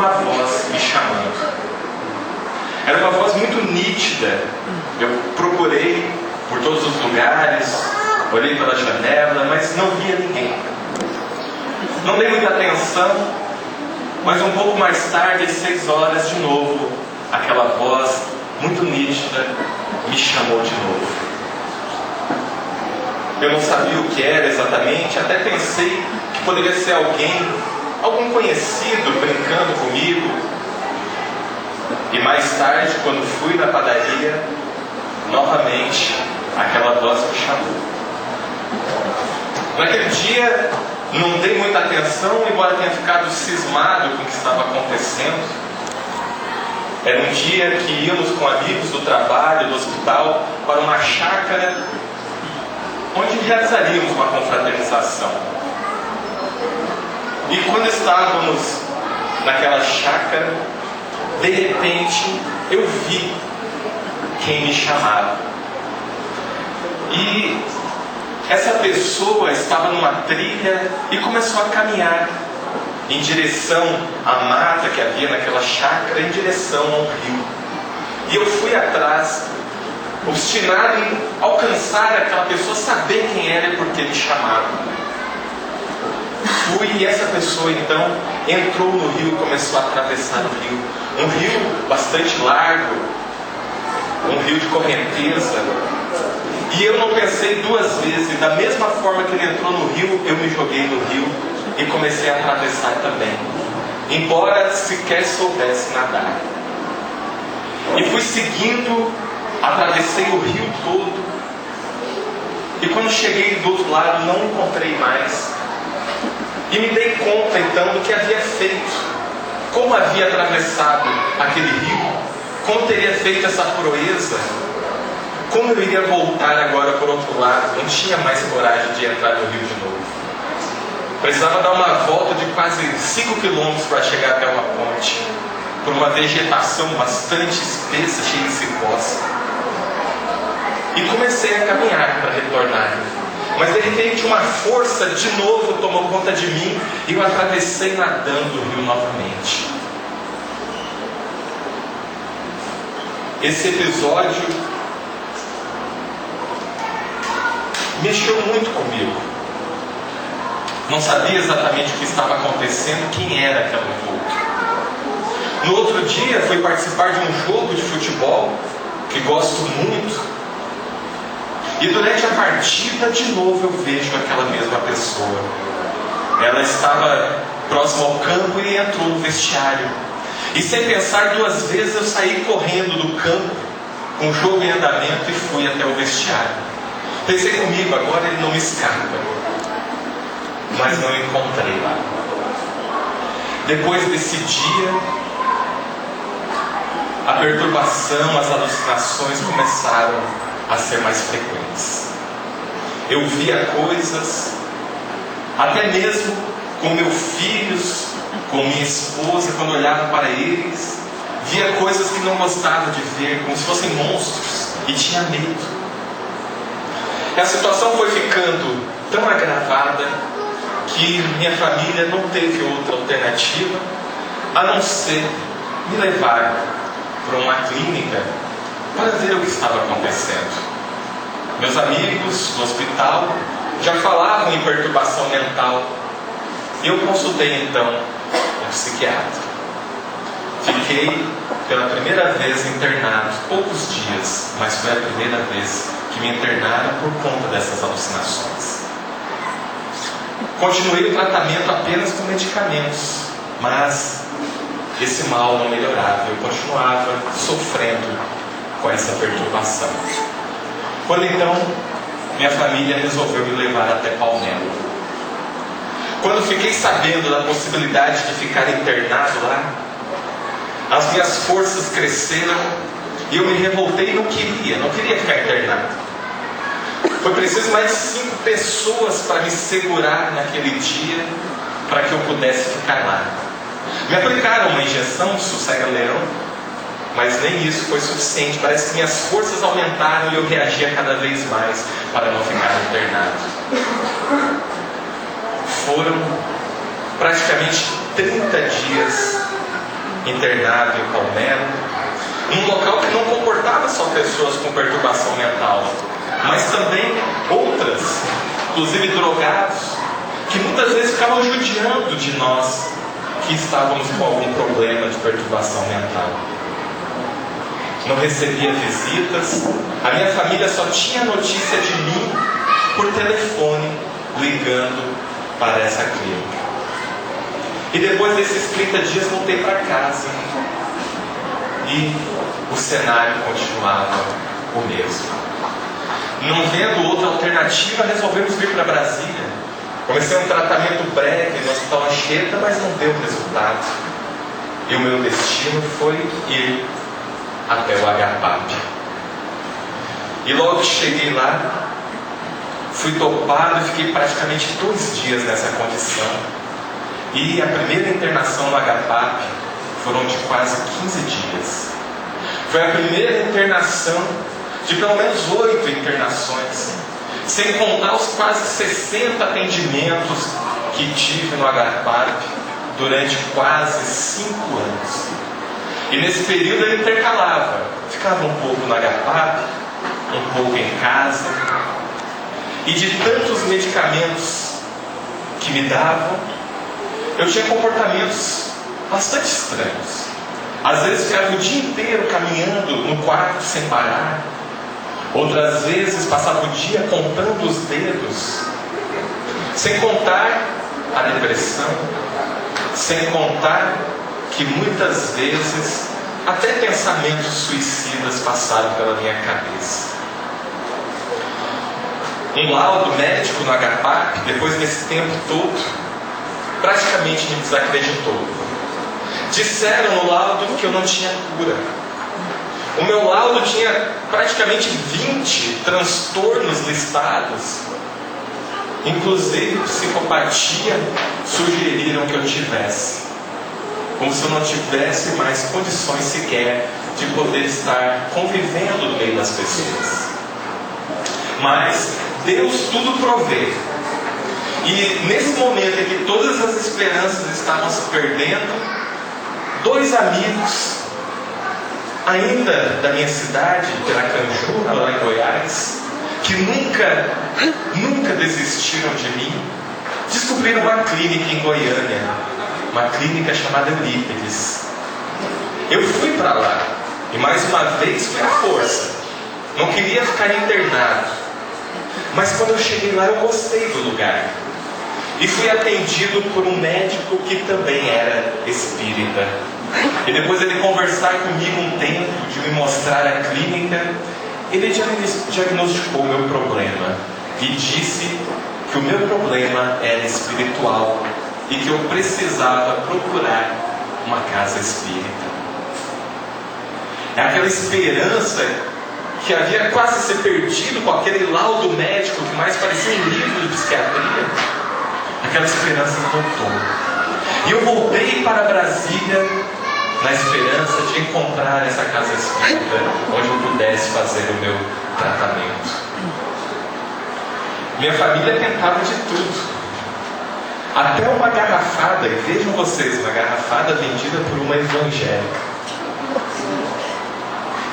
uma voz me chamando. Era uma voz muito nítida. Eu procurei por todos os lugares, olhei pela janela, mas não via ninguém. Não dei muita atenção, mas um pouco mais tarde, às 6 horas, de novo, aquela voz muito nítida me chamou de novo. Eu não sabia o que era exatamente, até pensei que poderia ser algum conhecido brincando comigo. E mais tarde, quando fui na padaria, novamente aquela voz me chamou. Naquele dia não dei muita atenção, embora tenha ficado cismado com o que estava acontecendo. Era um dia que íamos com amigos do trabalho, do hospital, para uma chácara onde realizaríamos uma confraternização. E quando estávamos naquela chácara, de repente eu vi quem me chamava. E essa pessoa estava numa trilha e começou a caminhar em direção à mata que havia naquela chácara, em direção ao rio. E eu fui atrás, obstinado em alcançar aquela pessoa, saber quem era e por que me chamava. Fui e essa pessoa então entrou no rio e começou a atravessar o rio. Um rio bastante largo, um rio de correnteza. E eu não pensei 2 vezes. Da mesma forma que ele entrou no rio, eu me joguei no rio e comecei a atravessar também, embora sequer soubesse nadar. E fui seguindo, atravessei o rio todo. E quando cheguei do outro lado, não encontrei mais. E me dei conta então do que havia feito, como havia atravessado aquele rio, como teria feito essa proeza, como eu iria voltar agora por outro lado. Não tinha mais coragem de entrar no rio de novo. Precisava dar uma volta de quase 5 quilômetros para chegar até uma ponte, por uma vegetação bastante espessa, cheia de cipós. E comecei a caminhar para retornar. Mas de repente uma força de novo tomou conta de mim e eu atravessei nadando o rio novamente. Esse episódio mexeu muito comigo. Não sabia exatamente o que estava acontecendo, quem era aquele vulto. No outro dia fui participar de um jogo de futebol que gosto muito. E durante a partida, de novo, eu vejo aquela mesma pessoa. Ela estava próxima ao campo e entrou no vestiário. E sem pensar 2 vezes, eu saí correndo do campo, com o jogo em andamento, e fui até o vestiário. Pensei comigo, agora ele não me escapa. Mas não encontrei lá. Depois desse dia, a perturbação, as alucinações começaram a ser mais frequentes. Eu via coisas, até mesmo com meus filhos, com minha esposa, quando olhava para eles, via coisas que não gostava de ver, como se fossem monstros, e tinha medo. E a situação foi ficando tão agravada que minha família não teve outra alternativa a não ser me levar para uma clínica para ver o que estava acontecendo. Meus amigos do hospital já falavam em perturbação mental. Eu consultei então um psiquiatra. Fiquei pela primeira vez internado, poucos dias, mas foi a primeira vez que me internaram por conta dessas alucinações. Continuei o tratamento apenas com medicamentos, mas esse mal não melhorava. Eu continuava sofrendo com essa perturbação. Quando então minha família resolveu me levar até Palmelo. Quando fiquei sabendo da possibilidade de ficar internado lá, as minhas forças cresceram e eu me revoltei e não queria ficar internado. Foi preciso mais 5 pessoas para me segurar naquele dia, para que eu pudesse ficar lá. Me aplicaram uma injeção de sossega-leão, mas nem isso foi suficiente. Parece que minhas forças aumentaram e eu reagia cada vez mais para não ficar internado. Foram praticamente 30 dias internado em Palmelo, num local que não comportava só pessoas com perturbação mental, mas também outras, inclusive drogados, que muitas vezes ficavam judiando de nós que estávamos com algum problema de perturbação mental. Não recebia visitas, a minha família só tinha notícia de mim por telefone, ligando para essa clínica. E depois desses 30 dias voltei para casa e o cenário continuava o mesmo. Não vendo outra alternativa, resolvemos vir para Brasília. Comecei um tratamento breve no Hospital Anchieta, mas não deu resultado. E o meu destino foi ir até o HPAP. E logo que cheguei lá, fui topado e fiquei praticamente 2 dias nessa condição. E a primeira internação no HPAP foram de quase 15 dias. Foi a primeira internação de pelo menos 8 internações, sem contar os quase 60 atendimentos que tive no HPAP durante quase 5 anos. E nesse período ele intercalava, ficava um pouco no HPAP, um pouco em casa. E de tantos medicamentos que me davam, eu tinha comportamentos bastante estranhos. Às vezes ficava o dia inteiro caminhando no quarto sem parar. Outras vezes passava o dia contando os dedos. Sem contar a depressão. Sem contar que muitas vezes até pensamentos suicidas passaram pela minha cabeça. Um laudo médico no HPAP, depois desse tempo todo, praticamente me desacreditou. Disseram no laudo que eu não tinha cura. O meu laudo tinha praticamente 20 transtornos listados. Inclusive psicopatia sugeriram que eu tivesse. Como se eu não tivesse mais condições sequer de poder estar convivendo no meio das pessoas. Mas Deus tudo provê. E nesse momento em que todas as esperanças estavam se perdendo, 2 amigos, ainda da minha cidade, Piracanjuba, lá em Goiás, que nunca desistiram de mim, descobriram uma clínica em Goiânia, uma clínica chamada Eurípides. Eu fui para lá, e mais uma vez foi à força. Não queria ficar internado. Mas quando eu cheguei lá, eu gostei do lugar. E fui atendido por um médico que também era espírita. E depois de ele conversar comigo um tempo, de me mostrar a clínica, ele diagnosticou o meu problema. E disse que o meu problema era espiritual. E que eu precisava procurar uma casa espírita. É aquela esperança que havia quase se perdido com aquele laudo médico que mais parecia um livro de psiquiatria. Aquela esperança voltou. E eu voltei para Brasília na esperança de encontrar essa casa espírita onde eu pudesse fazer o meu tratamento. Minha família tentava de tudo. Até uma garrafada, e vejam vocês, uma garrafada vendida por uma evangélica.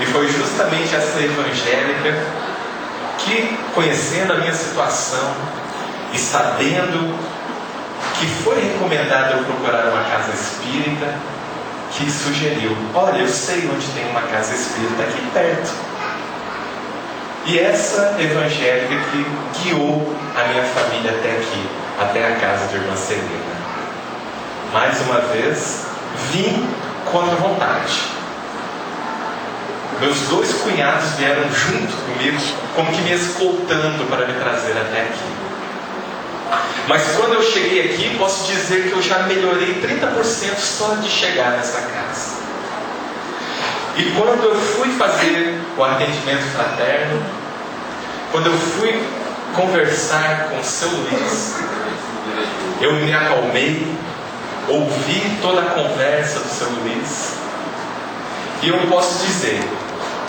E foi justamente essa evangélica que, conhecendo a minha situação e sabendo que foi recomendado eu procurar uma casa espírita, que sugeriu: olha, eu sei onde tem uma casa espírita aqui perto. E essa evangélica que guiou a minha família até aqui, até a casa de irmã Celina. Mais uma vez, vim contra a vontade. Meus 2 cunhados vieram junto comigo, como que me escoltando para me trazer até aqui. Mas quando eu cheguei aqui, posso dizer que eu já melhorei 30% só de chegar nessa casa. E quando eu fui fazer o atendimento fraterno, quando eu fui conversar com o seu Luiz, eu me acalmei, ouvi toda a conversa do seu Luiz, e eu posso dizer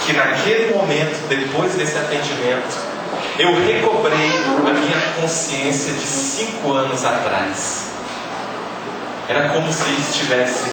que naquele momento, depois desse atendimento, eu recobrei a minha consciência de 5 anos atrás. Era como se estivesse